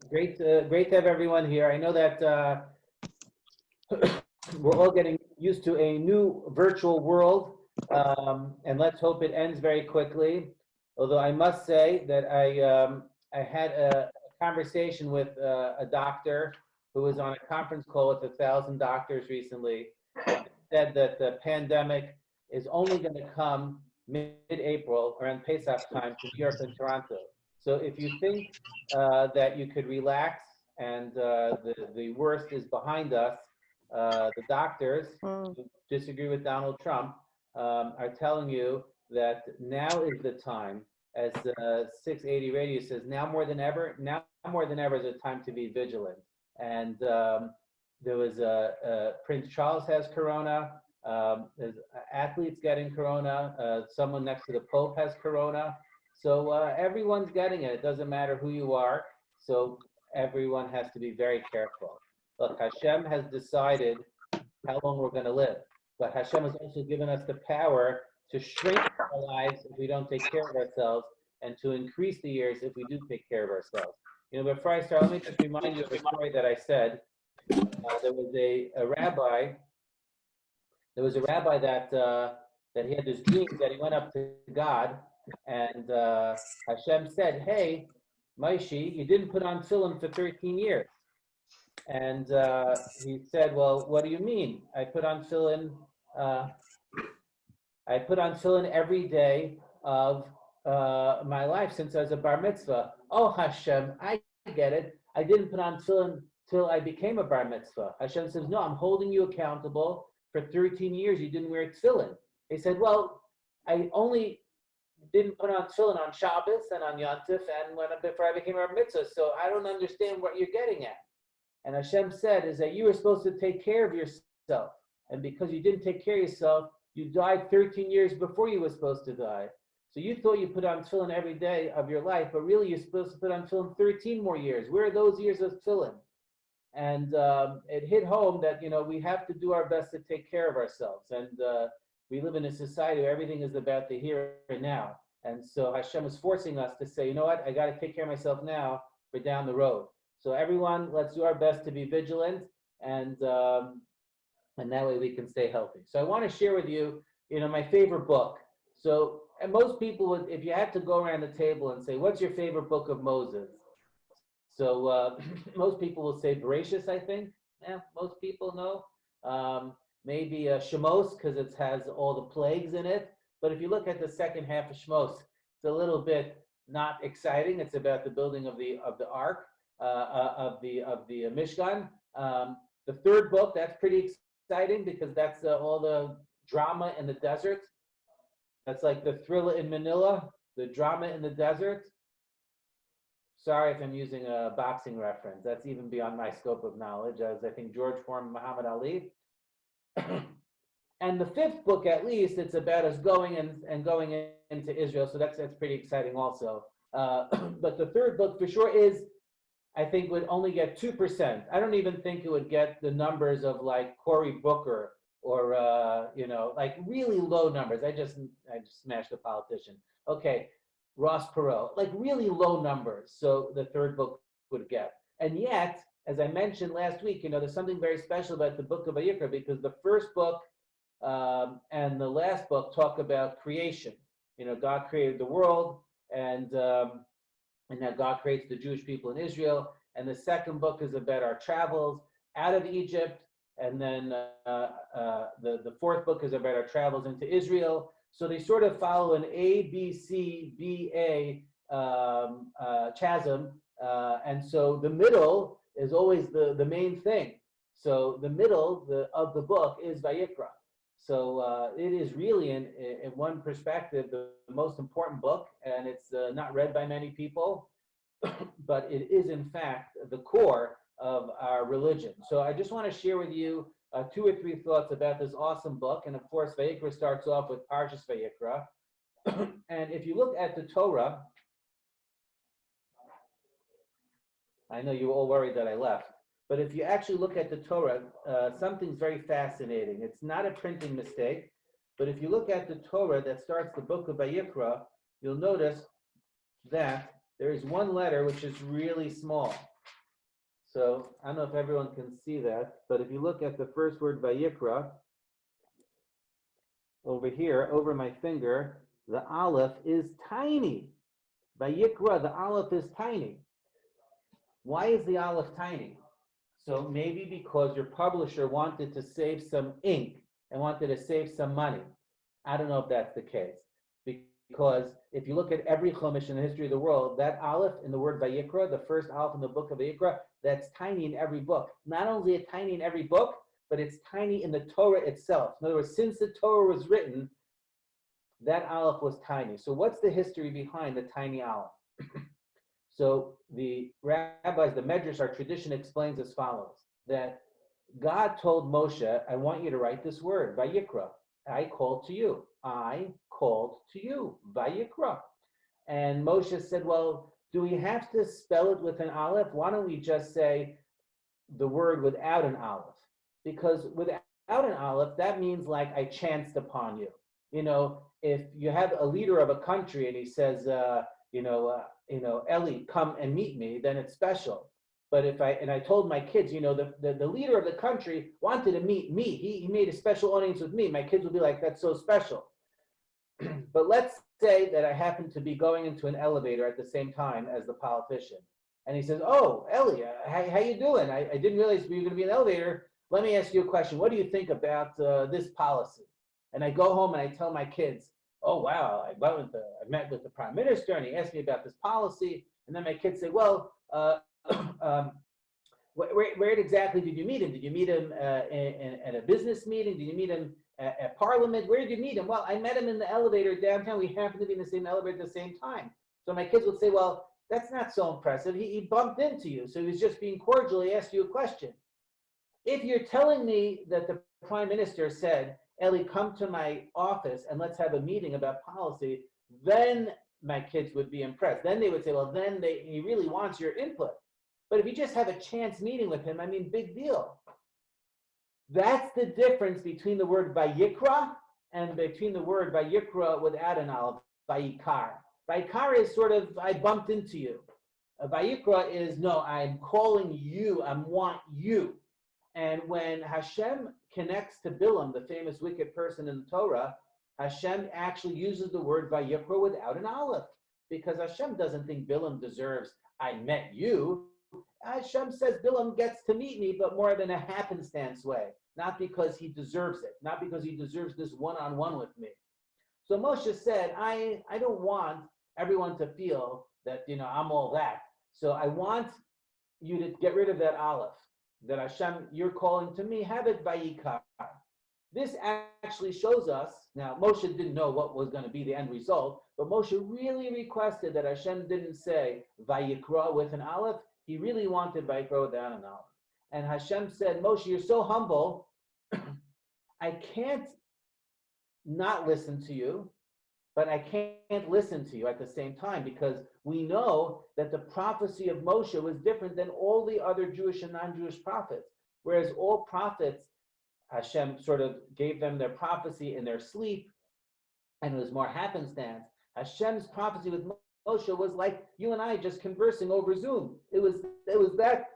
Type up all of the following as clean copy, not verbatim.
Great to have everyone here. I know that we're all getting used to a new virtual world, and let's hope it ends very quickly. Although I must say that I had a conversation with a doctor who was on a conference call with 1,000 doctors recently. Said that the pandemic is only going to come mid-April, around Pesach time, to New York and Toronto. So if you think that you could relax and the worst is behind us, the doctors who disagree with Donald Trump are telling you that now is the time, as 680 Radio says, now more than ever is the time to be vigilant. And there was Prince Charles has corona. There's athletes getting corona. Someone next to the Pope has corona. So everyone's getting it. It doesn't matter who you are. So everyone has to be very careful. Look, Hashem has decided how long we're going to live. But Hashem has also given us the power to shrink our lives if we don't take care of ourselves, and to increase the years if we do take care of ourselves. You know, before I start, let me just remind you of a story that I said. There was a rabbi. There was a rabbi that he had this dream that he went up to God, and Hashem said, "Hey, Maishi, you didn't put on tefillin for 13 years." And he said, "Well, what do you mean? I put on tefillin. I put on tefillin every day of my life since I was a bar mitzvah." "Oh, Hashem, I get it. I didn't put on tefillin till I became a bar mitzvah." Hashem says, "No, I'm holding you accountable. For 13 years, you didn't wear tefillin." He said, "Well, I only didn't put on tefillin on Shabbos and on Yontif and before I became a bar mitzvah, so I don't understand what you're getting at." And Hashem said is that you were supposed to take care of yourself. And because you didn't take care of yourself, you died 13 years before you were supposed to die. So you thought you put on tefillin every day of your life, but really you're supposed to put on tefillin 13 more years. Where are those years of tefillin? And it hit home that, you know, we have to do our best to take care of ourselves. And we live in a society where everything is about the here and now. And so Hashem is forcing us to say, you know what, I got to take care of myself now for down the road. So everyone, let's do our best to be vigilant, and that way we can stay healthy. So I want to share with you, you know, my favorite book. So, and most people would, if you had to go around the table and say, what's your favorite book of Moses? So most people will say Bereshis, I think. Yeah, most people know. Maybe Shemos, because it has all the plagues in it. But if you look at the second half of Shemos, it's a little bit not exciting. It's about the building of the ark. Of the Mishkan. The third book, that's pretty exciting because that's all the drama in the desert. That's like the Thriller in Manila, the drama in the desert. Sorry if I'm using a boxing reference. That's even beyond my scope of knowledge, as I think George formed Muhammad Ali. And the fifth book, at least, it's about us going into Israel. So that's pretty exciting also. But the third book for sure is, I think, would only get 2%. I don't even think it would get the numbers of like Cory Booker or you know, like really low numbers. I just smashed a politician. Okay, Ross Perot, like really low numbers. So the third book would get. And yet, as I mentioned last week, you know, there's something very special about the book of Vayikra, because the first book and the last book talk about creation. You know, God created the world, and now God creates the Jewish people in Israel. And the second book is about our travels out of Egypt. And then the fourth book is about our travels into Israel. So they sort of follow an A, B, C, B, A chasm. And so the middle is always the main thing. So the middle of the book is Vayikra. So it is really, in one perspective, the most important book, and it's not read by many people, but it is, in fact, the core of our religion. So I just want to share with you 2 or 3 thoughts about this awesome book. And of course, Vayikra starts off with Parsha Vayikra. And if you look at the Torah, I know you were all worried that I left. But if you actually look at the Torah, something's very fascinating. It's not a printing mistake, but if you look at the Torah that starts the book of Vayikra, you'll notice that there is one letter which is really small. So I don't know if everyone can see that, but if you look at the first word Vayikra, over here, over my finger, the aleph is tiny. Vayikra, the aleph is tiny. Why is the aleph tiny? So maybe because your publisher wanted to save some ink and wanted to save some money. I don't know if that's the case. Because if you look at every chumash in the history of the world, that aleph in the word Vayikra, the first aleph in the book of Vayikra, that's tiny in every book. Not only is it tiny in every book, but it's tiny in the Torah itself. In other words, since the Torah was written, that aleph was tiny. So what's the history behind the tiny aleph? So the rabbis, the Medrash, our tradition explains as follows, that God told Moshe, I want you to write this word, Vayikra. I called to you. I called to you, Vayikra. And Moshe said, well, do we have to spell it with an aleph? Why don't we just say the word without an aleph? Because without an aleph, that means like I chanced upon you. You know, if you have a leader of a country and he says, Elie, come and meet me, then it's special. But if I told my kids, the leader of the country wanted to meet me. He made a special audience with me. My kids would be like, that's so special. But let's say that I happen to be going into an elevator at the same time as the politician. And he says, oh, Elie, how you doing? I didn't realize we were going to be in an elevator. Let me ask you a question. What do you think about this policy? And I go home and I tell my kids, oh, wow, I met with the prime minister and he asked me about this policy. And then my kids say, well, where exactly did you meet him? Did you meet him at a business meeting? Did you meet him at Parliament? Where did you meet him? Well, I met him in the elevator downtown. We happened to be in the same elevator at the same time. So my kids would say, well, that's not so impressive. He bumped into you. So he was just being cordial. He asked you a question. If you're telling me that the prime minister said, Elie, come to my office and let's have a meeting about policy, then my kids would be impressed. Then they would say, well, he really wants your input. But if you just have a chance meeting with him, I mean, big deal. That's the difference between the word Vayikra and between the word Vayikra without an aleph, Vayikar. Vayikar is sort of, I bumped into you. Vayikra is, no, I'm calling you, I want you. And when Hashem connects to Bilam, the famous wicked person in the Torah, Hashem actually uses the word Vayikra without an aleph, because Hashem doesn't think Bilam deserves, I met you. Hashem says Bilam gets to meet me, but more than a happenstance way, not because he deserves it, not because he deserves this one-on-one with me. So Moshe said, I don't want everyone to feel that, I'm all that. So I want you to get rid of that aleph, that Hashem, you're calling to me, have it Vayikar. This actually shows us, now Moshe didn't know what was going to be the end result, but Moshe really requested that Hashem didn't say Vayikra with an aleph. He really wanted Vayikra without an aleph. And Hashem said, Moshe, you're so humble, I can't not listen to you, but I can't listen to you at the same time, because we know that the prophecy of Moshe was different than all the other Jewish and non-Jewish prophets. Whereas all prophets, Hashem sort of gave them their prophecy in their sleep, and it was more happenstance. Hashem's prophecy with Moshe was like you and I just conversing over Zoom. It was that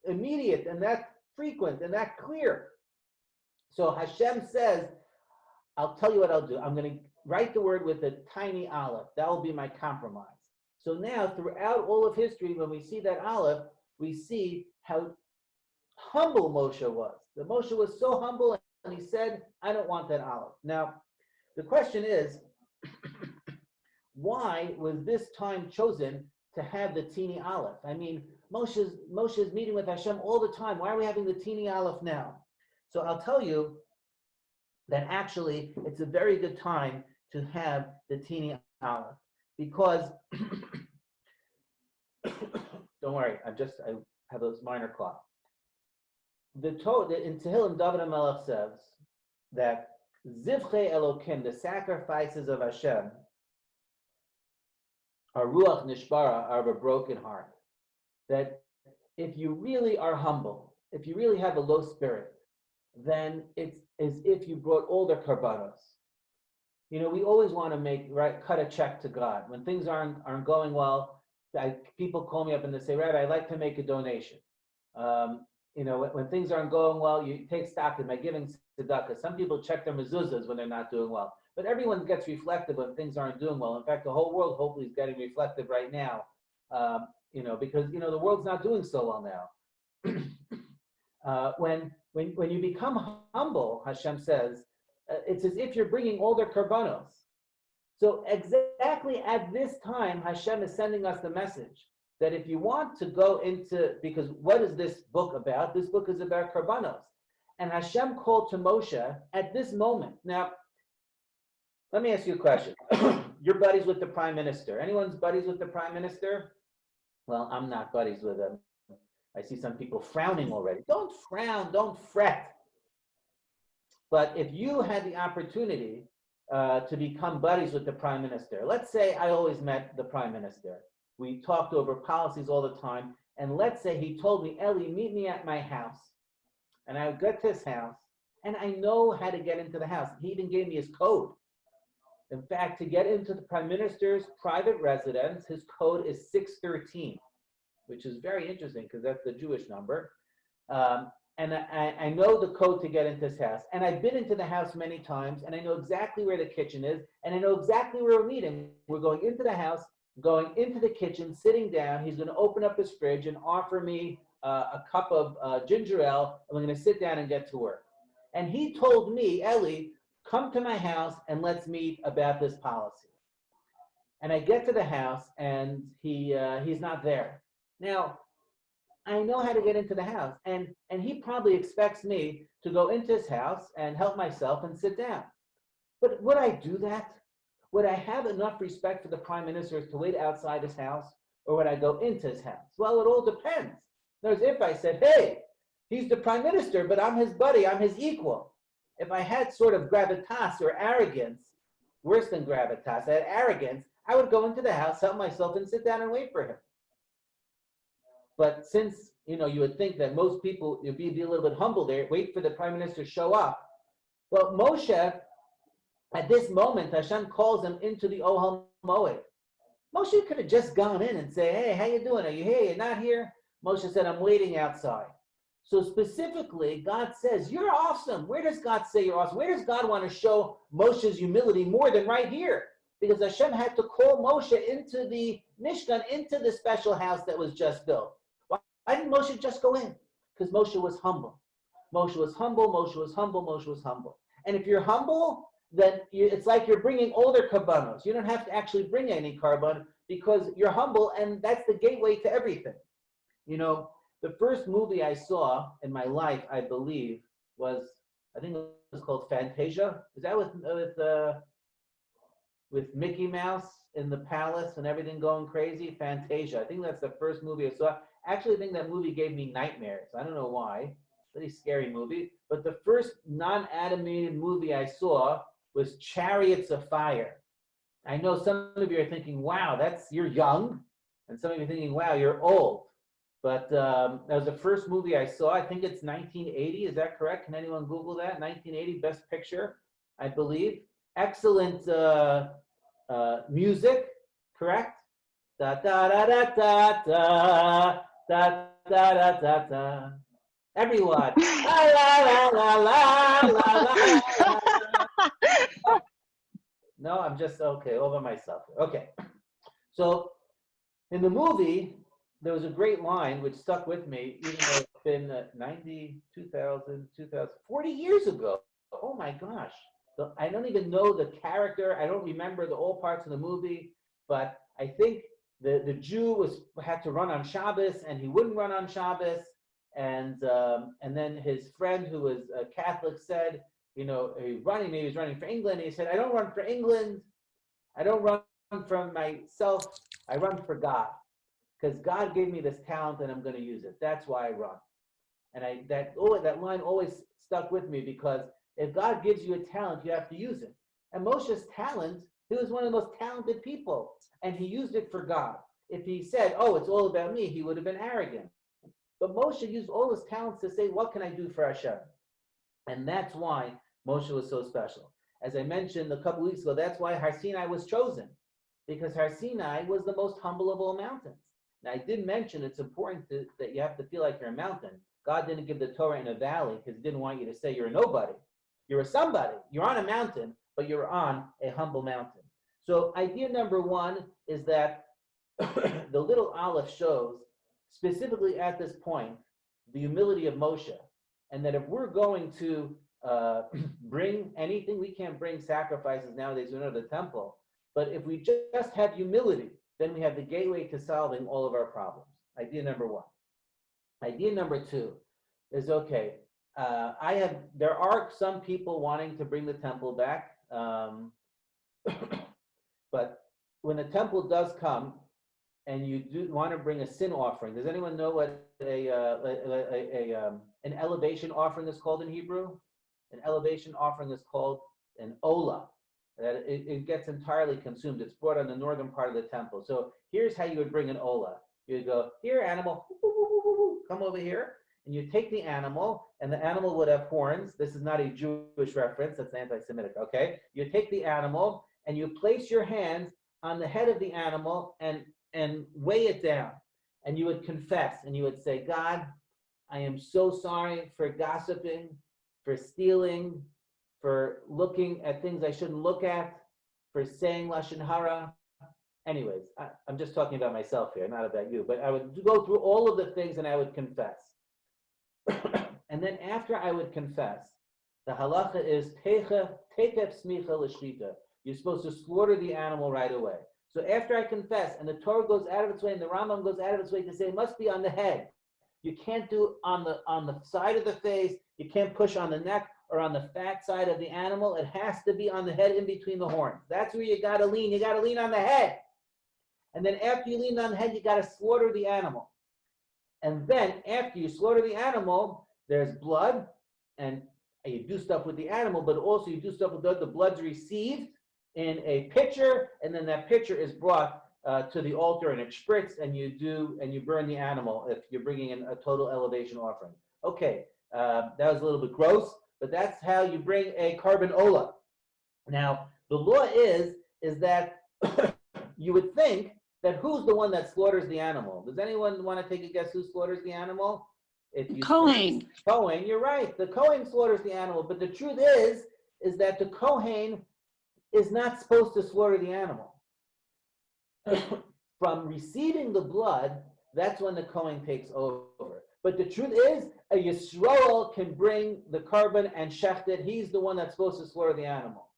immediate and that frequent and that clear. So Hashem says, I'll tell you what I'll do. I'm going to write the word with a tiny aleph. That will be my compromise. So now, throughout all of history, when we see that aleph, we see how humble Moshe was. The Moshe was so humble, and he said, I don't want that aleph. Now, the question is, why was this time chosen to have the teeny aleph? I mean, Moshe's meeting with Hashem all the time. Why are we having the teeny aleph now? So I'll tell you that actually it's a very good time to have the teeny aleph, because don't worry, I have those minor cough. In Tehillim, David HaMelech says that Zivchei Elokim, the sacrifices of Hashem, are Ruach Nishbara, are of a broken heart. That if you really are humble, if you really have a low spirit, then it's as if you brought all the karbanos. We always want to cut a check to God. When things aren't going well, people call me up and they say, Rabbi, I'd like to make a donation. When things aren't going well, you take stock in by giving tzedakah. Some people check their mezuzahs when they're not doing well, but everyone gets reflective when things aren't doing well. In fact, the whole world hopefully is getting reflective right now, because the world's not doing so well now. When you become humble, Hashem says, it's as if you're bringing all their karbanos. So exactly at this time, Hashem is sending us the message that if you want to go into, because what is this book about? This book is about karbanos. And Hashem called to Moshe at this moment. Now, let me ask you a question. You're buddies with the prime minister. Anyone's buddies with the prime minister? Well, I'm not buddies with him. I see some people frowning already. Don't frown, don't fret. But if you had the opportunity to become buddies with the prime minister, let's say I always met the prime minister. We talked over policies all the time. And let's say he told me, Elie, meet me at my house. And I would get to his house, and I know how to get into the house. He even gave me his code. In fact, to get into the prime minister's private residence, his code is 613, which is very interesting because that's the Jewish number. And I know the code to get into his house. And I've been into the house many times, and I know exactly where the kitchen is, and I know exactly where we're meeting. We're going into the house, going into the kitchen, sitting down. He's going to open up his fridge and offer me a cup of ginger ale, and we're going to sit down and get to work. And he told me, Elie, come to my house and let's meet about this policy. And I get to the house, and he's not there. Now, I know how to get into the house, and he probably expects me to go into his house and help myself and sit down. But would I do that? Would I have enough respect for the prime minister to wait outside his house, or would I go into his house? Well, it all depends. There's if I said, hey, he's the prime minister, but I'm his buddy, I'm his equal. If I had sort of gravitas or arrogance, worse than gravitas, I had arrogance, I would go into the house, help myself, and sit down and wait for him. But since, you would think that most people, you'd be a little bit humble there, wait for the prime minister to show up. Well, Moshe, at this moment, Hashem calls him into the Ohel Moed. Moshe could have just gone in and say, hey, how you doing? Are you here? You're not here? Moshe said, I'm waiting outside. So specifically, God says, you're awesome. Where does God say you're awesome? Where does God want to show Moshe's humility more than right here? Because Hashem had to call Moshe into the Mishkan, into the special house that was just built. Why didn't Moshe just go in? Because Moshe was humble. Moshe was humble, Moshe was humble, Moshe was humble. And if you're humble, then it's like you're bringing all their karbanos. You don't have to actually bring any karban because you're humble, and that's the gateway to everything. The first movie I saw in my life, I believe, was, I think it was called Fantasia. Is that with Mickey Mouse in the palace and everything going crazy? Fantasia. I think that's the first movie I saw. Actually, I think that movie gave me nightmares. I don't know why. Pretty scary movie. But the first non-animated movie I saw was Chariots of Fire. I know some of you are thinking, wow, you're young. And some of you are thinking, wow, you're old. But that was the first movie I saw. I think it's 1980. Is that correct? Can anyone Google that? 1980, Best Picture, I believe. Excellent music, correct? Da da da da da da da da da da da. Everyone. La la la la la la la. No, I'm just okay, all by myself. Okay. So in the movie, there was a great line which stuck with me, even though it's been 90, 2000, 40 years ago. Oh my gosh. So I don't even know the character. I don't remember all parts of the movie, but I think the Jew had to run on Shabbos, and he wouldn't run on Shabbos. And then his friend who was a Catholic said, he was running for England. And he said, I don't run for England. I don't run from myself. I run for God. Because God gave me this talent and I'm going to use it. That's why I run. And that line always stuck with me, because if God gives you a talent, you have to use it. And Moshe's talent, he was one of the most talented people, and he used it for God. If he said, oh, it's all about me, he would have been arrogant. But Moshe used all his talents to say, what can I do for Hashem? And that's why Moshe was so special. As I mentioned a couple weeks ago, that's why Har Sinai was chosen, because Har Sinai was the most humble of all mountains. Now, I did mention it's important that you have to feel like you're a mountain. God didn't give the Torah in a valley because he didn't want you to say you're a nobody. You're a somebody. You're on a mountain, but you're on a humble mountain. So idea number one is that the little aleph shows, specifically at this point, the humility of Moshe. And that if we're going to bring anything, we can't bring sacrifices nowadays, we know the temple. But if we just have humility, then we have the gateway to solving all of our problems. Idea number one. Idea number two is, okay, there are some people wanting to bring the temple back, but when the temple does come and you do want to bring a sin offering, does anyone know what an elevation offering is called in Hebrew? An elevation offering is called an olah. It gets entirely consumed. It's brought on the northern part of the temple. So here's how you would bring an olah. You would go, here, animal, come over here. And you take the animal, and the animal would have horns. This is not a Jewish reference. That's anti-Semitic, okay? You take the animal, and you place your hands on the head of the animal and weigh it down. And you would confess, and you would say, God, I am so sorry for gossiping, for stealing, for looking at things I shouldn't look at, for saying Lashon Hara. Anyways, I'm just talking about myself here, not about you. But I would go through all of the things and I would confess. And then after I would confess, the halacha is tekef smicha l'shchita. You're supposed to slaughter the animal right away. So after I confess, and the Torah goes out of its way, and the Rambam goes out of its way to say it must be on the head. You can't do it on the side of the face. You can't push on the neck or on the fat side of the animal. It has to be on the head in between the horns. That's where you got to lean. You got to lean on the head. And then after you lean on the head, you got to slaughter the animal. And then after you slaughter the animal, there's blood, and you do stuff with the animal, but also you do stuff with the blood's received in a pitcher, and then that pitcher is brought to the altar, and it spritz, and you burn the animal if you're bringing in a total elevation offering. Okay, that was a little bit gross, but that's how you bring a carbon olah. Now, the law is that you would think that who's the one that slaughters the animal? Does anyone want to take a guess who slaughters the animal? Kohen. Kohen, you're right. The Kohen slaughters the animal, but the truth is that the Kohen is not supposed to slaughter the animal. From receiving the blood, that's when the Kohen takes over. But the truth is, a Yisrael can bring the carbon and shecht it. He's the one that's supposed to slaughter the animal.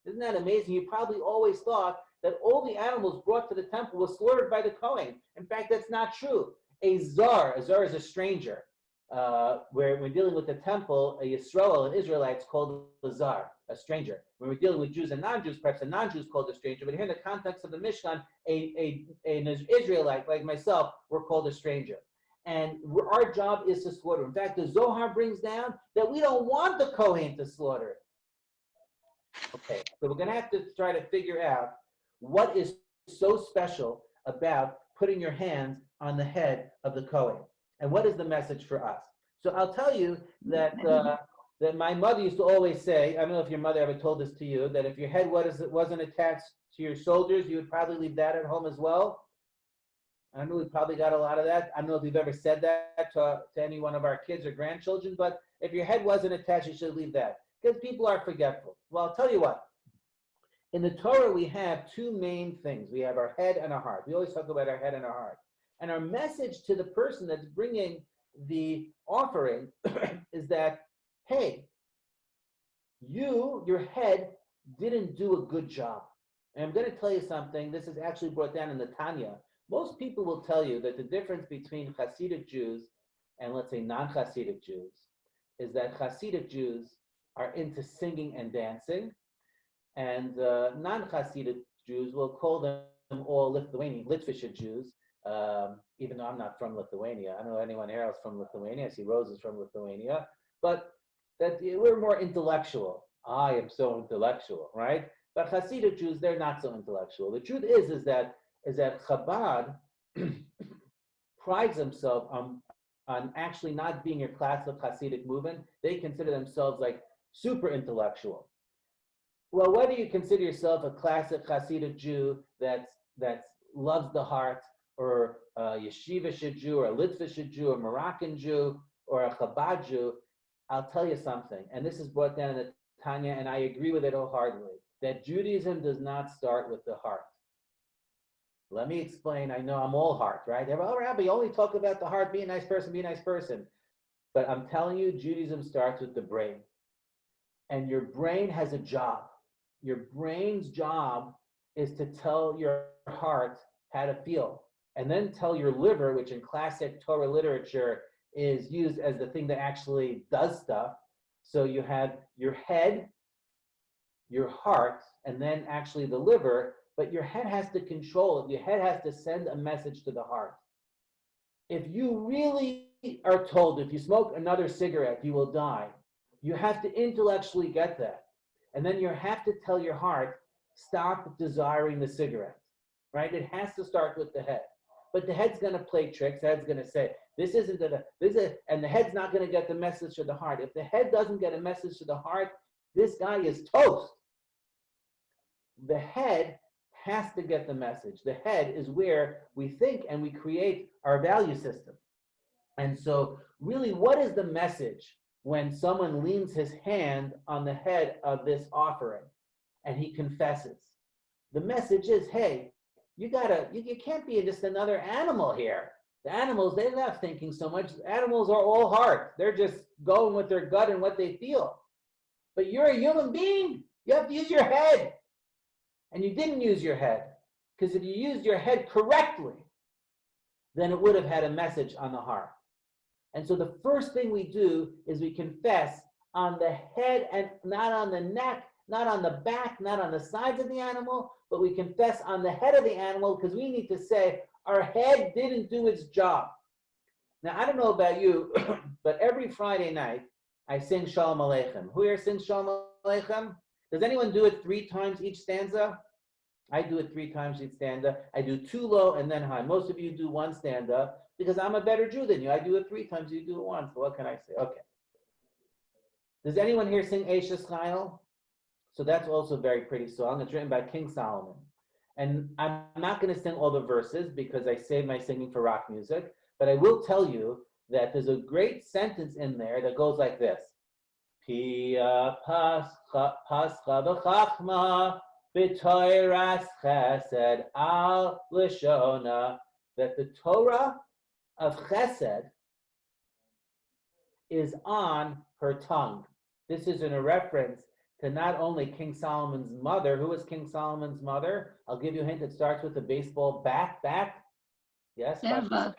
Isn't that amazing? You probably always thought that all the animals brought to the temple was slaughtered by the Kohen. In fact, that's not true. A zar is a stranger. Where we're dealing with the temple, a Yisrael, an Israelite, is called a zar, a stranger. When we're dealing with Jews and non-Jews, perhaps a non-Jew is called a stranger. But here in the context of the Mishkan, an Israelite like myself, we're called a stranger. And our job is to slaughter. In fact, the Zohar brings down that we don't want the Kohen to slaughter. Okay, so we're going to have to try to figure out what is so special about putting your hands on the head of the Kohen. And what is the message for us? So I'll tell you that my mother used to always say, I don't know if your mother ever told this to you, that if your head wasn't attached to your shoulders, you would probably leave that at home as well. I know we probably got a lot of that. I don't know if you've ever said that to any one of our kids or grandchildren, but if your head wasn't attached, you should leave that. Because people are forgetful. Well, I'll tell you what. In the Torah, we have two main things. We have our head and our heart. We always talk about our head and our heart. And our message to the person that's bringing the offering is that, hey, your head didn't do a good job. And I'm going to tell you something. This is actually brought down in the Tanya. Most people will tell you that the difference between Hasidic Jews and, let's say, non-Hasidic Jews is that Hasidic Jews are into singing and dancing, and non-Hasidic Jews will call them all Litvische Jews. Even though I'm not from Lithuania. I don't know anyone here else from Lithuania. I see Rose is from Lithuania. But that we're more intellectual. I am so intellectual, right? But Hasidic Jews, they're not so intellectual. The truth is that Chabad prides themselves on actually not being your classic Hasidic movement. They consider themselves like super intellectual. Well, whether you consider yourself a classic Hasidic Jew that loves the heart, or a yeshivish Jew, or a Litvish Jew, or a Moroccan Jew, or a Chabad Jew, I'll tell you something, and this is brought down in the Tanya, and I agree with it wholeheartedly, that Judaism does not start with the heart. Let me explain. I know I'm all heart, right? Oh, Rabbi, you only talk about the heart, be a nice person, be a nice person. But I'm telling you, Judaism starts with the brain. And your brain has a job. Your brain's job is to tell your heart how to feel. And then tell your liver, which in classic Torah literature is used as the thing that actually does stuff. So you have your head, your heart, and then actually the liver, but your head has to control it. Your head has to send a message to the heart. If you really are told if you smoke another cigarette, you will die, you have to intellectually get that. And then you have to tell your heart, stop desiring the cigarette, right? It has to start with the head. But the head's going to play tricks. The head's going to say, this isn't and the head's not going to get the message to the heart. If the head doesn't get a message to the heart, this guy is toast. The head has to get the message. The head is where we think and we create our value system. And so really, what is the message when someone leans his hand on the head of this offering and he confesses? The message is, hey, you can't be just another animal here. The animals, they're not thinking so much. Animals are all heart. They're just going with their gut and what they feel. But you're a human being. You have to use your head. And you didn't use your head. Because if you used your head correctly, then it would have had a message on the heart. And so the first thing we do is we confess on the head and not on the neck, not on the back, not on the sides of the animal, but we confess on the head of the animal because we need to say our head didn't do its job. Now, I don't know about you, but every Friday night I sing Shalom Aleichem. Who here sings Shalom Aleichem? Does anyone do it 3 times each stanza? I do it 3 times each stanza. I do 2 low and then high. Most of you do 1 stanza because I'm a better Jew than you. I do it 3 times, you do it once. So what can I say? Okay. Does anyone here sing Eishes Chayil? So that's also a very pretty song. It's written by King Solomon. And I'm not going to sing all the verses because I save my singing for rock music, but I will tell you that there's a great sentence in there that goes like this. Pia pascha v'chachma b'toiras chesed al lishona, that the Torah of chesed is on her tongue. This is in a reference to not only King Solomon's mother. Who was King Solomon's mother? I'll give you a hint. It starts with the baseball bat. Yes? Eva.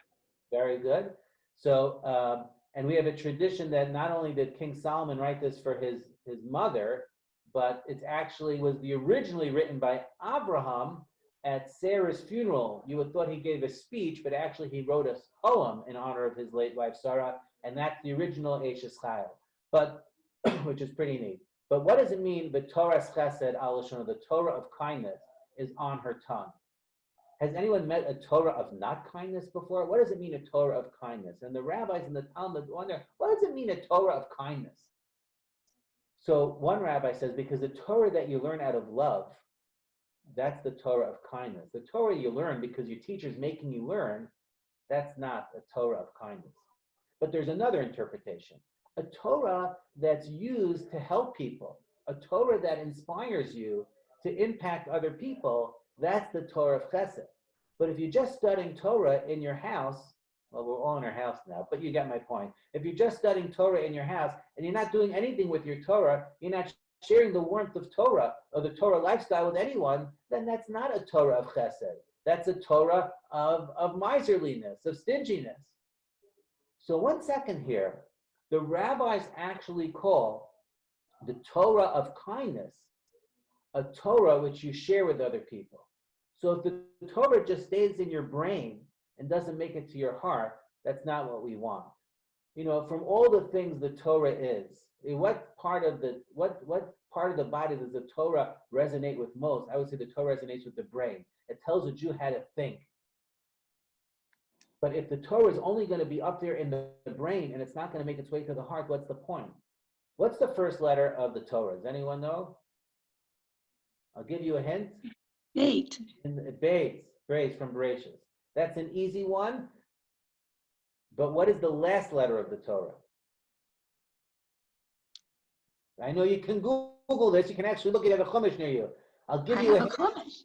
Very good. So, and we have a tradition that not only did King Solomon write this for his mother, but it actually was originally written by Abraham at Sarah's funeral. You would thought he gave a speech, but actually he wrote a poem in honor of his late wife Sarah, and that's the original Eishes Chayil, but which is pretty neat. But what does it mean? The Torah's chesed al lashona, the Torah of kindness, is on her tongue. Has anyone met a Torah of not kindness before? What does it mean, a Torah of kindness? And the rabbis in the Talmud wonder, what does it mean, a Torah of kindness? So one rabbi says, because the Torah that you learn out of love, that's the Torah of kindness. The Torah you learn because your teacher's making you learn, that's not a Torah of kindness. But there's another interpretation. A Torah that's used to help people, a Torah that inspires you to impact other people, that's the Torah of Chesed. But if you're just studying Torah in your house, well, we're all in our house now, but you get my point. If you're just studying Torah in your house and you're not doing anything with your Torah, you're not sharing the warmth of Torah or the Torah lifestyle with anyone, then that's not a Torah of Chesed. That's a Torah of miserliness, of stinginess. So 1 second here. The rabbis actually call the Torah of kindness a Torah which you share with other people. So if the Torah just stays in your brain and doesn't make it to your heart, that's not what we want. You know, from all the things the Torah is, what part of the body does the Torah resonate with most? I would say the Torah resonates with the brain. It tells a Jew how to think. But if the Torah is only going to be up there in the brain and it's not going to make its way to the heart, what's the point? What's the first letter of the Torah? Does anyone know? I'll give you a hint. Beit. Beis from Bereshis. That's an easy one. But what is the last letter of the Torah? I know you can Google this. You can actually look at a chumash near you. I'll give you a chumash.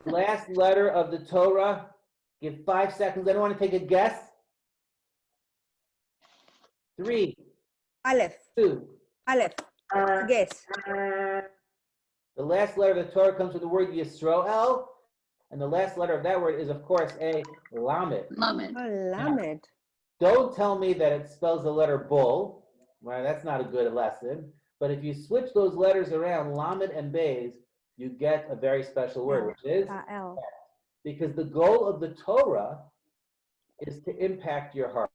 Last letter of the Torah. Give 5 seconds. I don't want to take a guess. 3, Aleph. 2. Aleph. Guess. The last letter of the Torah comes with the word Yisroel, and the last letter of that word is, of course, a Lamed. Lamed. Oh, Lamed. Don't tell me that it spells the letter bull. Well, that's not a good lesson. But if you switch those letters around, Lamed and Beis, you get a very special word, which is L. because the goal of the Torah is to impact your heart.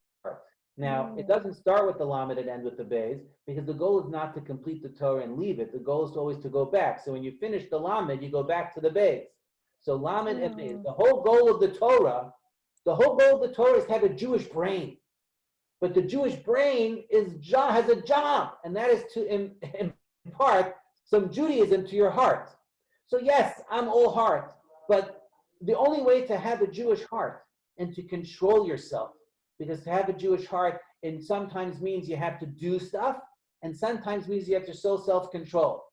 Now, it doesn't start with the Lamed and end with the Beis, because the goal is not to complete the Torah and leave it. The goal is always to go back. So when you finish the Lamed, you go back to the Beis. So Lamed and Beis. The whole goal of the Torah is to have a Jewish brain. But the Jewish brain has a job, and that is to impart some Judaism to your heart. So yes, I'm all heart, but the only way to have a Jewish heart and to control yourself, because to have a Jewish heart sometimes means you have to do stuff, and sometimes means you have to show self-control,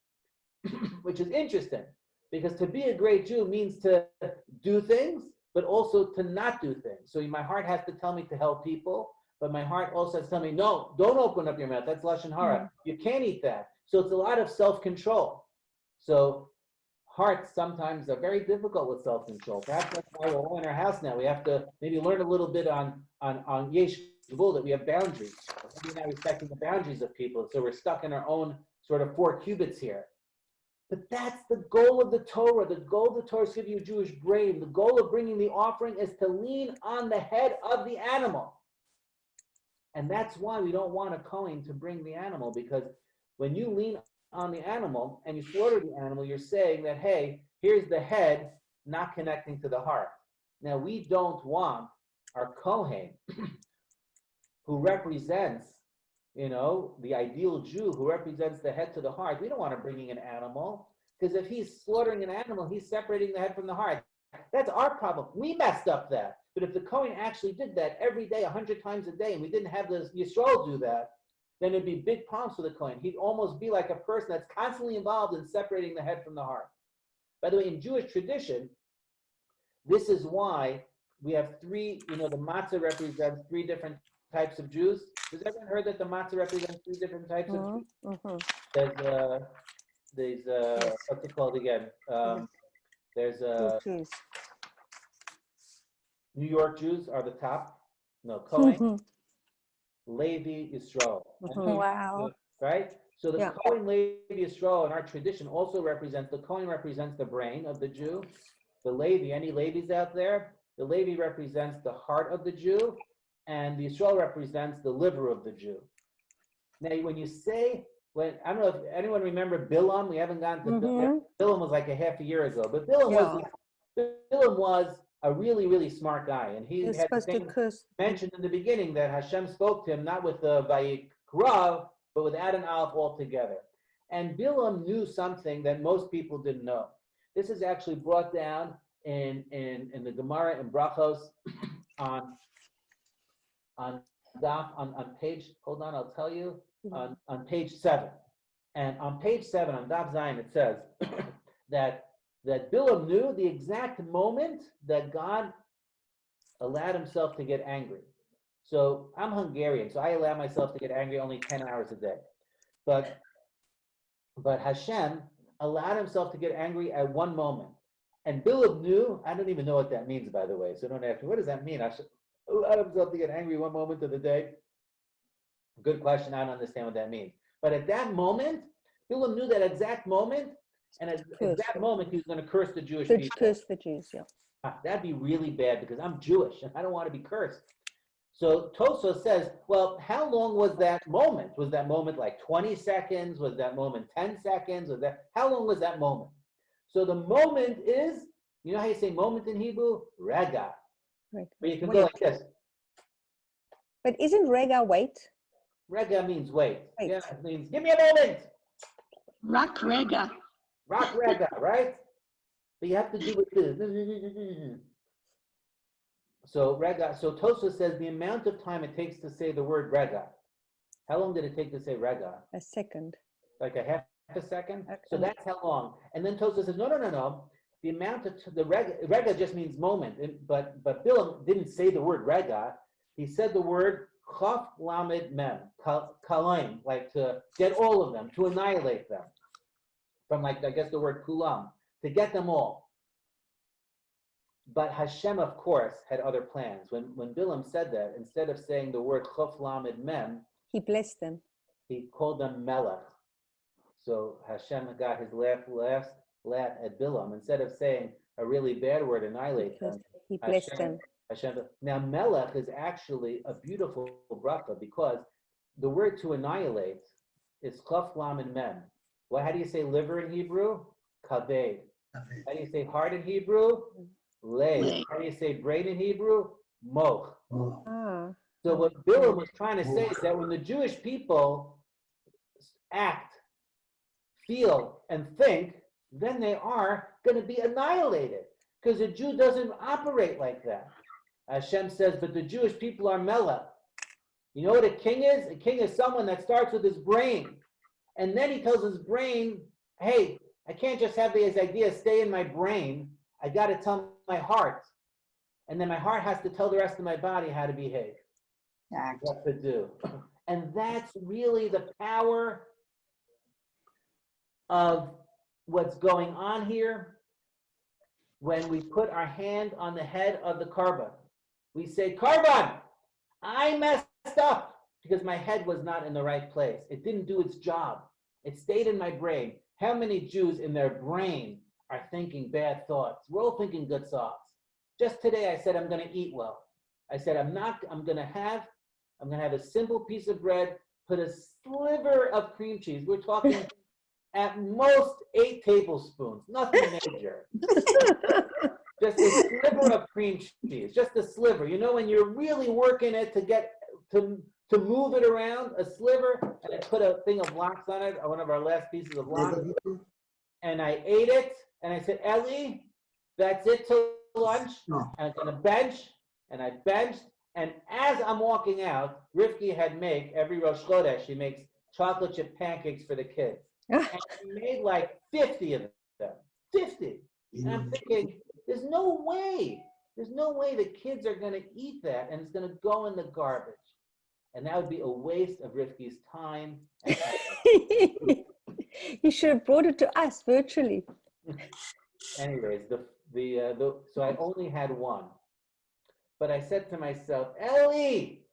which is interesting, because to be a great Jew means to do things, but also to not do things. So my heart has to tell me to help people, but my heart also has to tell me, no, don't open up your mouth. That's Lashon Hara. You can't eat that. So it's a lot of self-control. So hearts sometimes are very difficult with self-control. Perhaps that's why we're all in our house now. We have to maybe learn a little bit on Yesh Gvul, that we have boundaries. We're not respecting the boundaries of people. So we're stuck in our own sort of 4 cubits here. But that's the goal of the Torah. The goal of the Torah is to give you a Jewish brain. The goal of bringing the offering is to lean on the head of the animal. And that's why we don't want a Kohen to bring the animal, because when you lean on the animal and you slaughter the animal, you're saying that, hey, here's the head not connecting to the heart. Now, we don't want our Kohen, who represents, the ideal Jew, who represents the head to the heart. We don't want him bringing an animal, because if he's slaughtering an animal, he's separating the head from the heart. That's our problem. We messed up that. But if the Kohen actually did that every day, 100 times a day, and we didn't have the Yisrael do that, then it'd be big problems for the Kohen. He'd almost be like a person that's constantly involved in separating the head from the heart. By the way, in Jewish tradition, this is why we have 3, the matzah represents 3 different types of Jews. Has everyone heard that the matzah represents 3 different types of Jews? There's what's it called again? There's New York Jews are the top. No, Kohen, Levi, Yisrael. Wow. Right? So the Kohen, Levi, Yisrael in our tradition also represents, the Kohen represents the brain of the Jew. The Levi, any Levis out there? The Levi represents the heart of the Jew, and the Yisrael represents the liver of the Jew. Now, when you say, I don't know if anyone remember Bilam. We haven't gotten to Bilam. Bilam was like a half a year ago, but Bilam was a really, really smart guy, and he had the thing mentioned in the beginning that Hashem spoke to him not with the Vayikra, but with Ad and Aleph altogether. And Bilam knew something that most people didn't know. This is actually brought down in the Gemara in Brachos on page. Hold on, I'll tell you. On page 7, and on page 7 on Daf Zayin it says that Bilam knew the exact moment that God allowed himself to get angry. So I'm Hungarian, so I allow myself to get angry only 10 hours a day. But Hashem allowed himself to get angry at one moment. And Bilam knew, I don't even know what that means, by the way, so don't ask me, what does that mean? Hashem allowed himself to get angry one moment of the day. Good question, I don't understand what that means. But at that moment, Bilam knew that exact moment, and at that moment, he was going to curse the Jewish people. Curse the Jews, That'd be really bad, because I'm Jewish, and I don't want to be cursed. So Tosos says, well, how long was that moment? Was that moment like 20 seconds? Was that moment 10 seconds? How long was that moment? So the moment is, you know how you say moment in Hebrew? Rega. Right. But you can go like this. But isn't rega wait? Rega means wait. Yeah, it means give me a moment. Rak rega. Rak rega, right? But you have to do it this. So rega. So Tosfos says the amount of time it takes to say the word rega. How long did it take to say rega? A second. Like a half a second? Okay. So that's how long. And then Tosfos says, no. The amount of the rega just means moment. But Bilam didn't say the word rega. He said the word chaf lamed mem, kalaim, like to get all of them, to annihilate them. From like, I guess the word kulam, to get them all. But Hashem, of course, had other plans. When Bilam said that, instead of saying the word chaf lamed mem, He blessed them. he called them melech. So Hashem got his last laugh at Bilam. Instead of saying a really bad word, annihilate them, He blessed them. Hashem. Now, melech is actually a beautiful bracha because the word to annihilate is chaf lamed mem. Well, how do you say liver in Hebrew? Kaved. How do you say heart in Hebrew? Lev. How do you say brain in Hebrew? Moch. Ah. So what Bilam was trying to say is that when the Jewish people act, feel, and think, then they are going to be annihilated because a Jew doesn't operate like that. Hashem says, but the Jewish people are melech. You know what a king is? A king is someone that starts with his brain. And then he tells his brain, hey, I can't just have these ideas stay in my brain. I got to tell my heart. And then my heart has to tell the rest of my body how to behave, what to do. And that's really the power of what's going on here when we put our hand on the head of the carbon. We say, carbon, I messed up because my head was not in the right place. It didn't do its job. It stayed in my brain. How many Jews in their brain are thinking bad thoughts? We're all thinking good thoughts. Just today I said I'm going to eat well. I said I'm going to have a simple piece of bread, put a sliver of cream cheese. We're talking at most 8 tablespoons, nothing major. Just a sliver of cream cheese, just a sliver. You know, when you're really working it to get to move it around, a sliver, and I put a thing of lox on it, one of our last pieces of lox, and I ate it, and I said, Elie, that's it till lunch. And I'm gonna bench, and I benched, and as I'm walking out, Rivki had made every Rosh Chodesh, she makes chocolate chip pancakes for the kids. And she made like 50 of them, 50. And I'm thinking, there's no way the kids are going to eat that and it's going to go in the garbage. And that would be a waste of Rivki's time. You should have brought it to us virtually. Anyways, so I only had one. But I said to myself, Elie,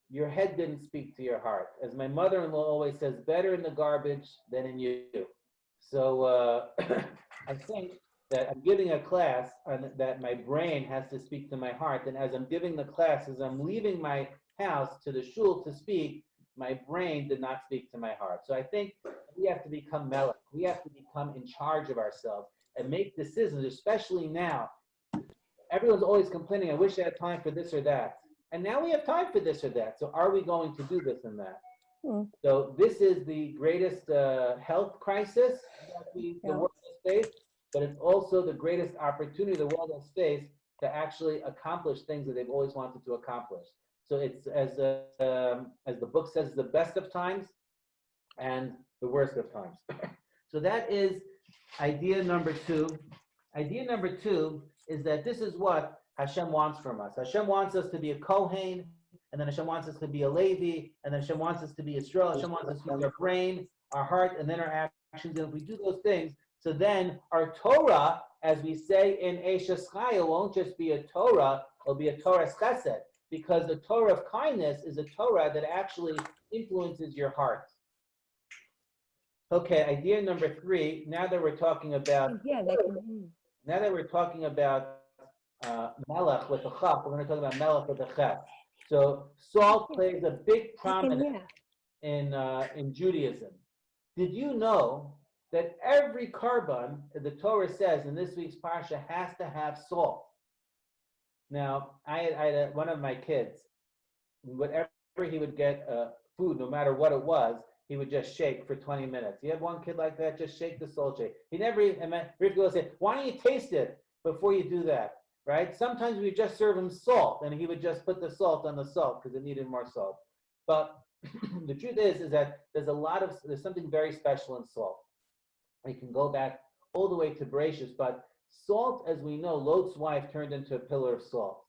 your head didn't speak to your heart. As my mother-in-law always says, better in the garbage than in you. So I think that I'm giving a class that my brain has to speak to my heart. And as I'm giving the class, as I'm leaving my house to the shul to speak, my brain did not speak to my heart. So I think we have to become melech. We have to become in charge of ourselves and make decisions, especially now. Everyone's always complaining, I wish I had time for this or that. And now we have time for this or that. So are we going to do this and that? So this is the greatest health crisis that the world has faced, but it's also the greatest opportunity the world has faced to actually accomplish things that they've always wanted to accomplish. So it's, as the book says, the best of times and the worst of times. So that is idea number 2. Idea number 2 is that this is what Hashem wants from us. Hashem wants us to be a Kohen, and then Hashem wants us to be a Levi, and then Hashem wants us to be Israel. Hashem wants us to use our brain, our heart, and then our actions. And if we do those things, so then our Torah, as we say in Eshes Chaya, won't just be a Torah, it'll be a Torah Chesed, because the Torah of kindness is a Torah that actually influences your heart. Okay, idea number 3. Now that we're talking about melech with a chaf, we're going to talk about melech with a chaf. So salt plays a big prominence in Judaism. Did you know that every carbon, the Torah says in this week's Parsha, has to have salt? Now, I had one of my kids, whatever he would get food, no matter what it was, he would just shake for 20 minutes. You have one kid like that, just shake the salt shake. He never, Rick will say, why don't you taste it before you do that? right? Sometimes we just serve him salt, and he would just put the salt on the salt because it needed more salt. But the truth is that there's something very special in salt. We can go back all the way to Bereshit, but salt, as we know, Lot's wife turned into a pillar of salt.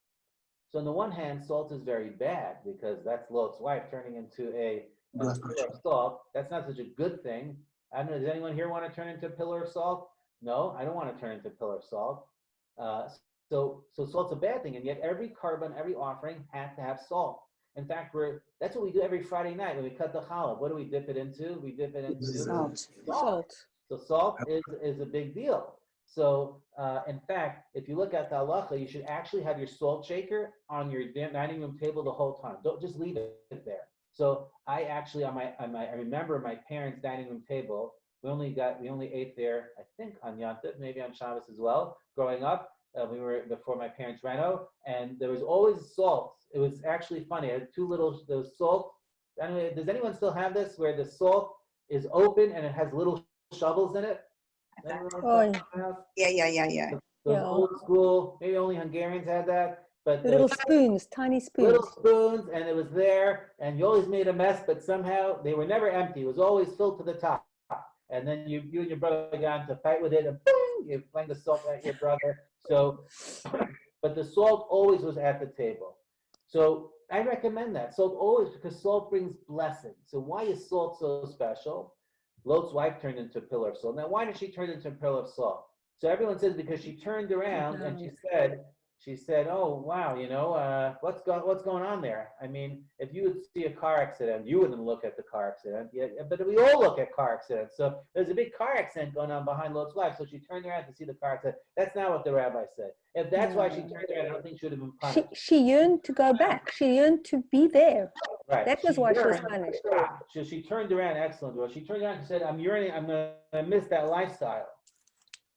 So on the one hand, salt is very bad because that's Lot's wife turning into a pillar of salt. That's not such a good thing. I don't know, does anyone here want to turn into a pillar of salt? No, I don't want to turn into a pillar of salt. So salt's a bad thing, and yet every carbon, every offering had to have salt. In fact, that's what we do every Friday night when we cut the challah. What do we dip it into? We dip it into Salt. Salt. So salt is a big deal. So in fact, if you look at the halacha, you should actually have your salt shaker on your dining room table the whole time. Don't just leave it there. So I actually I remember my parents' dining room table. We only ate there, I think, on Yom Tov, maybe on Shabbos as well. Growing up, we were before my parents reno, and there was always salt. It was actually funny. I had those salt. I don't know, does anyone still have this where the salt is open and it has little shovels in it? Oh, Yeah. Those old school, maybe only Hungarians had that. But little spoons, tiny spoons. little spoons, and it was there, and you always made a mess, but somehow they were never empty. It was always filled to the top. And then you and your brother got into a fight with it, and boom, you flung the salt at your brother. So, but the salt always was at the table. So I recommend that. Salt always, because salt brings blessing. So why is salt so special? Lot's wife turned into a pillar of salt. Now, why did she turn into a pillar of salt? So everyone says because she turned around and she said, "Oh wow, what's going on there?" I mean, if you would see a car accident, you wouldn't look at the car accident. Yeah, but we all look at car accidents. So there's a big car accident going on behind Lot's wife. So she turned around to see the car accident. That's not what the rabbi said. If that's why she turned around, I don't think she would have been punished. She yearned to go back. She yearned to be there. Right. That was why she was punished. So she turned around, excellent. Well, she turned around and said, I'm yearning, I'm going to miss that lifestyle.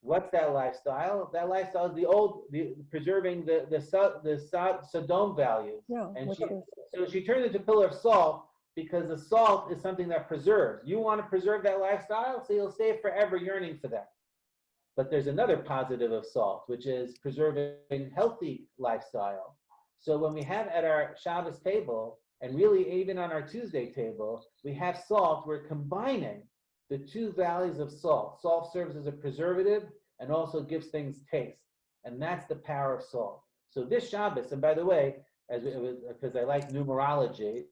What's that lifestyle? That lifestyle is preserving the Sodom values. Yeah, And so she turned into a pillar of salt because the salt is something that preserves. You want to preserve that lifestyle, so you'll stay forever yearning for that. But there's another positive of salt, which is preserving healthy lifestyle. So when we have at our Shabbos table, and really even on our Tuesday table, we have salt, we're combining the two values of salt. Salt serves as a preservative and also gives things taste. And that's the power of salt. So this Shabbos, and by the way, because I like numerology,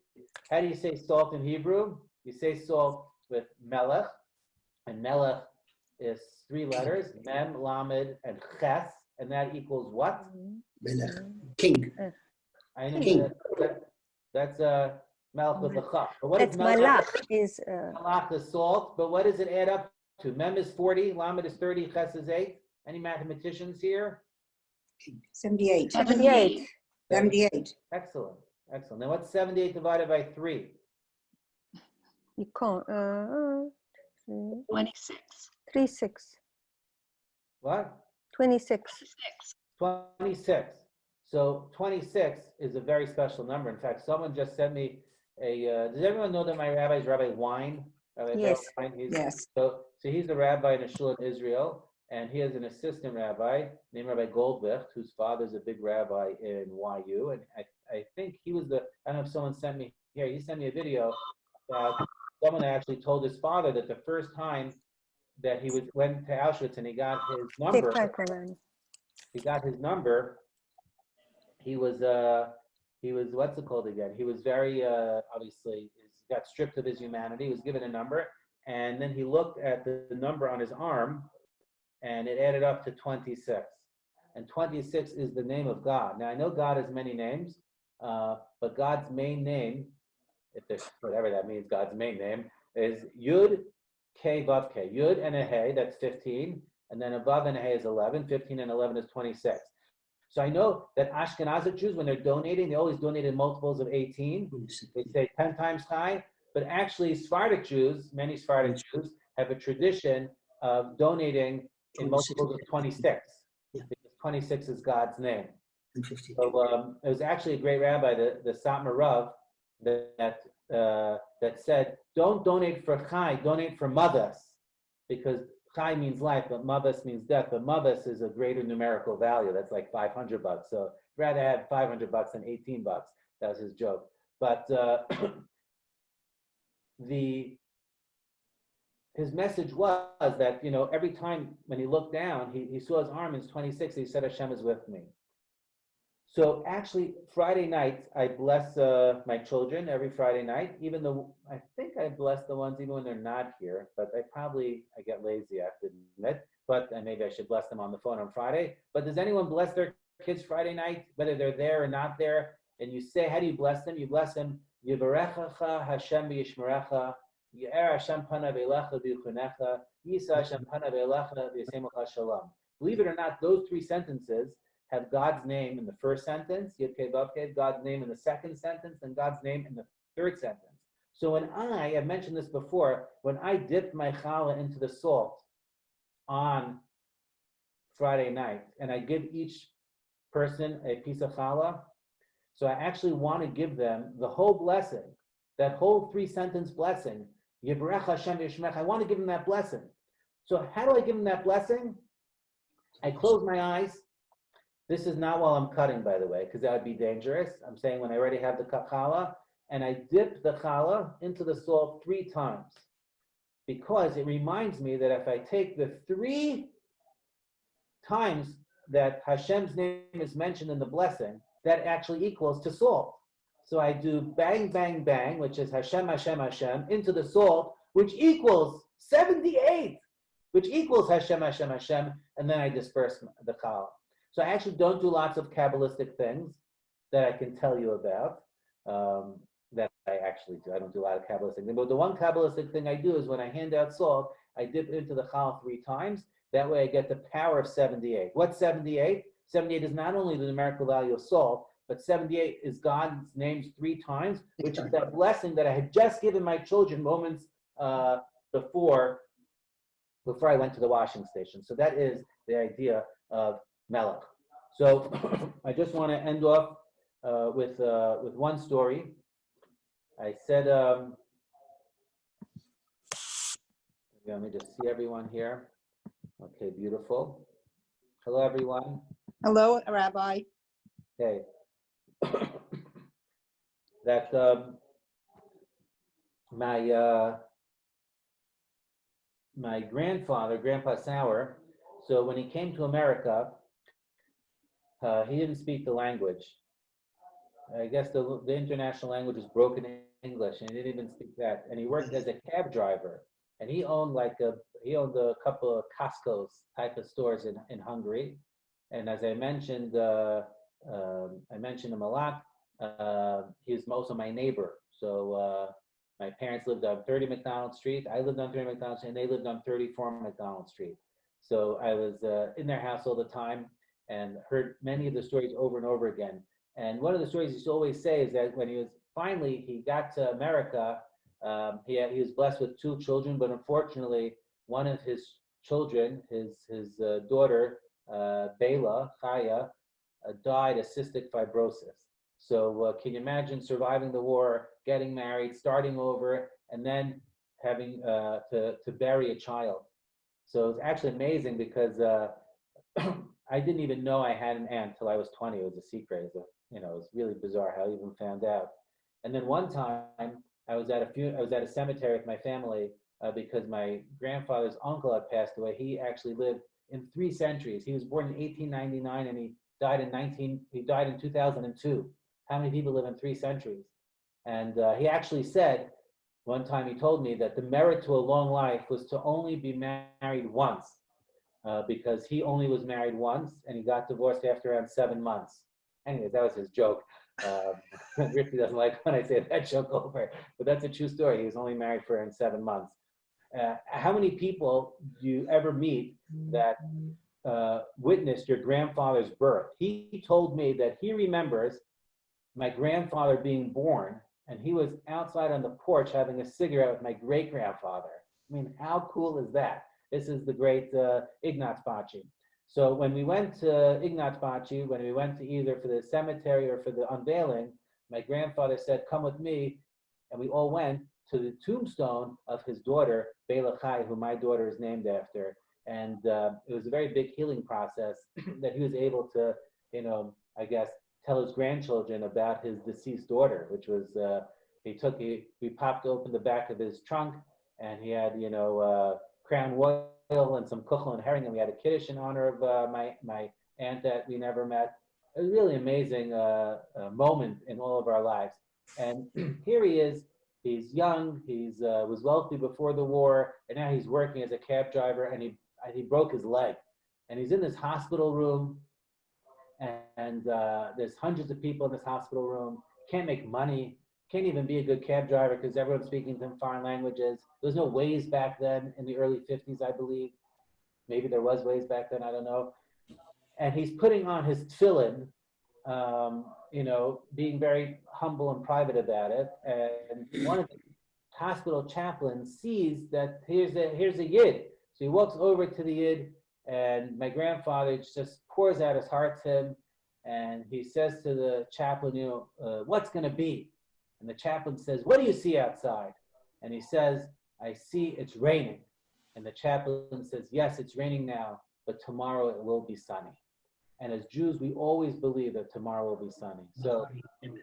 how do you say salt in Hebrew? You say salt with melech, and melech is 3 letters, mem, lamed, and ches, and that equals what? Melech, king. I know King. that's melech with a chaf. But what That's is melech? malach is Malach is salt, but what does it add up to? Mem is 40, lamed is 30, ches is 8. Any mathematicians here? 78. 78. 78. Excellent. Now what's 78 divided by 3? You can't. 26. 36. What? 26. 26. So 26 is a very special number. In fact, someone just sent me does everyone know that my rabbi is Rabbi Wein? Yes. Yes. So he's the rabbi in a shul in Israel, and he has an assistant rabbi named Rabbi Goldwicht, whose father's a big rabbi in YU. And I think he was I don't know if someone sent me here, he sent me a video about someone that actually told his father that the first time that he went to Auschwitz and he got his number, he was what's it called again? He was very obviously got stripped of his humanity. He was given a number, and then he looked at the number on his arm, and it added up to 26. And 26 is the name of God. Now I know God has many names, but God's main name, if there's whatever that means, God's main name is Yud K Vav K. Yud and a Hey, that's 15, and then a Vav and a Hey is 11. 15 and 11 is 26. So I know that Ashkenazi Jews, when they're donating, they always donate in multiples of 18. They say 10 times high. But actually, Sephardic Jews, many Sephardic Jews, have a tradition of donating in multiples of 26. Yeah. Because 26 is God's name. And 50. So it was actually a great rabbi, the Satmar Rav, that said, don't donate for Chai, donate for mothers. Because Chai means life, but Mavis means death. But Mavis is a greater numerical value. That's like $500. So I'd rather have $500 than $18. That was his joke. But his message was that, every time when he looked down, he saw his arm, is 26, he said, Hashem is with me. So actually, Friday night, I bless my children every Friday night, even though I think I bless the ones even when they're not here, but I get lazy, I have to admit, but maybe I should bless them on the phone on Friday. But does anyone bless their kids Friday night, whether they're there or not there? And you say, how do you bless them? You bless them, Yivarechacha Hashem v'yishmerecha, Ye'er Hashem panav elecha v'yichunecha, Yisa Hashem panav elecha v'yasemucha shalom. Believe it or not, those three sentences have God's name in the first sentence, Yud Kei Vav Kei, God's name in the second sentence, and God's name in the third sentence. So when I've mentioned this before, when I dip my challah into the salt on Friday night, and I give each person a piece of challah, so I actually want to give them the whole blessing, that whole three-sentence blessing, Yivarech Hashem Yishmech, I want to give them that blessing. So how do I give them that blessing? I close my eyes. This is not while I'm cutting, by the way, because that would be dangerous. I'm saying when I already have the challah, and I dip the challah into the salt 3 times, because it reminds me that if I take the 3 times that Hashem's name is mentioned in the blessing, that actually equals to salt. So I do bang, bang, bang, which is Hashem, Hashem, Hashem, into the salt, which equals 78, which equals Hashem, Hashem, Hashem, and then I disperse the challah. So I actually don't do lots of Kabbalistic things that I can tell you about, that I actually do. I don't do a lot of Kabbalistic things. But the one Kabbalistic thing I do is when I hand out salt, I dip it into the challah 3 times. That way I get the power of 78. What's 78? 78 is not only the numerical value of salt, but 78 is God's names 3 times, which is that blessing that I had just given my children moments before I went to the washing station. So that is the idea of Melech. So I just want to end off with one story. I said, let me just see everyone here. Okay, beautiful. Hello, everyone. Hello, Rabbi. Okay. That my grandfather, Grandpa Sauer, so when he came to America, he didn't speak the language. I guess the international language is broken English, and he didn't even speak that. And he worked as a cab driver, and he owned a couple of Costco's type of stores in Hungary. And as I mentioned, I mentioned him a lot. He was also my neighbor. So my parents lived on 30 McDonald Street. I lived on 30 McDonald Street, and they lived on 34 McDonald Street. So I was in their house all the time and heard many of the stories over and over again. And one of the stories he used to always say is that when he got to America, he was blessed with 2 children, but unfortunately, one of his children, his daughter, Bela, Chaya, died of cystic fibrosis. So can you imagine surviving the war, getting married, starting over, and then having to bury a child? So it's actually amazing because I didn't even know I had an aunt till I was 20. It was a secret. It was really bizarre how I even found out. And then one time I was at a cemetery with my family because my grandfather's uncle had passed away. He actually lived in 3 centuries. He was born in 1899 and he died in 2002. How many people live in 3 centuries? And he actually said, one time he told me that the merit to a long life was to only be married once, because he only was married once and he got divorced after around 7 months. Anyways, that was his joke. Ricky doesn't like when I say that joke over, but that's a true story. He was only married for around 7 months. How many people do you ever meet that witnessed your grandfather's birth? He told me that he remembers my grandfather being born, and he was outside on the porch having a cigarette with my great-grandfather. I mean, how cool is that? This is the great Ignaz Bachi. So when we went to Ignaz Bachi, when we went to either for the cemetery or for the unveiling, my grandfather said, come with me, and we all went to the tombstone of his daughter, Bela Chai, who my daughter is named after. And it was a very big healing process that he was able to, I guess, tell his grandchildren about his deceased daughter, which was, we popped open the back of his trunk, and he had, crown royal and some kuchel and herring, and we had a kiddush in honor of my aunt that we never met. It was a really amazing moment in all of our lives. And here he is. He's young. He's was wealthy before the war, and now he's working as a cab driver. And he broke his leg, and he's in this hospital room. And there's hundreds of people in this hospital room. Can't make money. Can't even be a good cab driver because everyone's speaking to him foreign languages. There was no Waze back then in the early 50s, I believe. Maybe there was Waze back then. I don't know. And he's putting on his tefillin, being very humble and private about it. And one of the hospital chaplains sees that here's a yid. So he walks over to the yid, and my grandfather just pours out his heart to him, and he says to the chaplain, what's going to be? And the chaplain says, what do you see outside? And he says, I see it's raining. And the chaplain says, yes, it's raining now, but tomorrow it will be sunny. And as Jews, we always believe that tomorrow will be sunny. So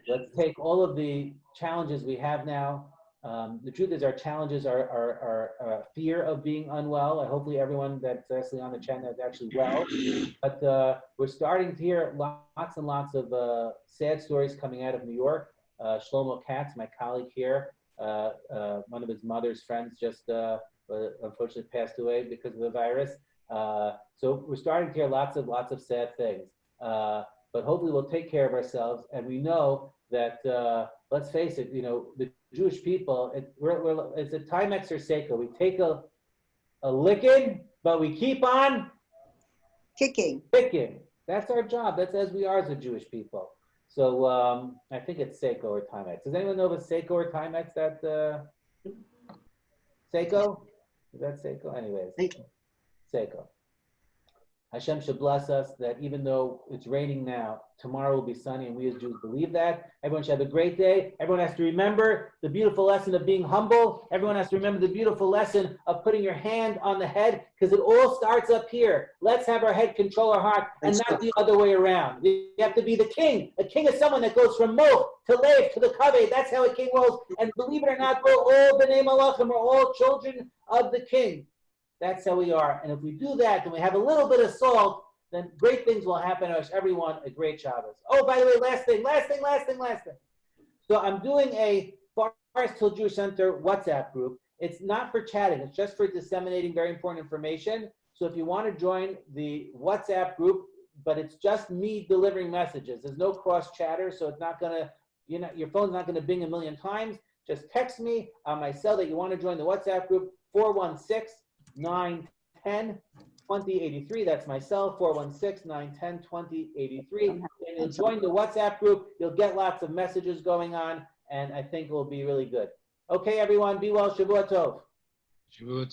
let's take all of the challenges we have now. The truth is our challenges are fear of being unwell. Hopefully everyone that's actually on the channel is actually well. But we're starting to hear lots and lots of sad stories coming out of New York. Shlomo Katz, my colleague here, one of his mother's friends just unfortunately passed away because of the virus. So we're starting to hear lots of sad things. But hopefully we'll take care of ourselves. And we know that, let's face it, the Jewish people, it's a Timex or Seiko. We take a licking, but we keep on Kicking. picking. That's our job. That's as we are as a Jewish people. So I think it's Seiko or Timex. Does anyone know if it's Seiko or Timex? That Seiko? Is that Seiko? Anyways, Seiko. Hashem should bless us that even though it's raining now, tomorrow will be sunny, and we as Jews believe that. Everyone should have a great day. Everyone has to remember the beautiful lesson of being humble. Everyone has to remember the beautiful lesson of putting your hand on the head, because it all starts up here. Let's have our head control our heart and not the other way around. You have to be the king. A king is someone that goes from Moch to Lev to the Kaveh. That's how a king rolls. And believe it or not, we're all B'nai Malachim. We're all children of the king. That's how we are. And if we do that, then we have a little bit of salt, then great things will happen to us. Everyone, a great Shabbos. Oh, by the way, last thing. So I'm doing a Parsha Till Jewish Center WhatsApp group. It's not for chatting. It's just for disseminating very important information. So if you want to join the WhatsApp group, but it's just me delivering messages. There's no cross chatter, so it's not going to, your phone's not going to bing a million times. Just text me on my cell that you want to join the WhatsApp group, 416-910-2083. That's my cell, 416-910-2083. And you'll join the WhatsApp group. You'll get lots of messages going on, and I think it will be really good. Okay, everyone, be well. Shavua Tov. Shavua Tov.